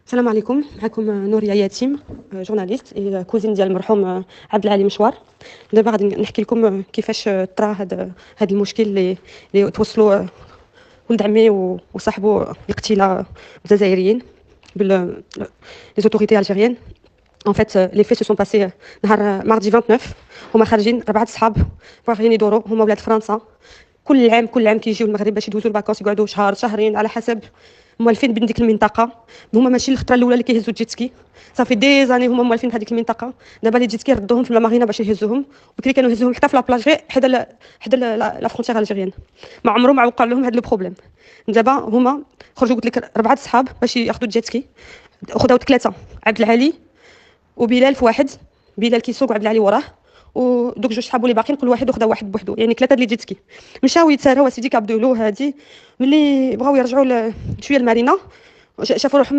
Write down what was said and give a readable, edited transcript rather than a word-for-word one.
السلام عليكم. معكم نوريا يتيم، جورناليست كوزين ديال المرحوم عبد العالي مشوار. دابا غادي نحكي لكم كيفاش طرا هذا المشكل اللي توصلوا ولد عمي وصاحبه الاقتلاع الجزائريين بال لي زوتوريتي الجيريان. ان فيت لي في سو سون باسي نهار ماردي 29. هما خارجين 4 صحاب باغيين يدوروا، هما ولاد فرنسا. كل عام كيجيو المغرب باش يدوزوا الفاكونس، يقعدوا شهر شهرين على حسب موالفين من ديك المنطقه. هما ماشي الخطره الاولى اللي كيهزوا الجيتسكي، صافي دي زاني هما موالفين في هذيك المنطقه. دابا لي جيتسكي ردوهم في المارينا باش يهزوهم، بكري كانوا يهزوهم حتى في لابلاج غير حدا لا فرونتيير الجيريان. ما عمره ما وقع لهم هذا لو بروبليم. دابا هما خرجوا قلت لك 4 صحاب باش ياخذوا الجيتسكي، خداو 3: عبد العالي وبلال في واحد، بلال كيسوق وعبد العالي وراه، ودوك 2 صحابو اللي باقيين كل واحد وخدا واحد بوحدو، يعني 3 اللي جيتسكي. مشاو يتساراو اسيدي كابدولو هادي. ملي بغاو يرجعوا شويه المارينا، شافوا روحهم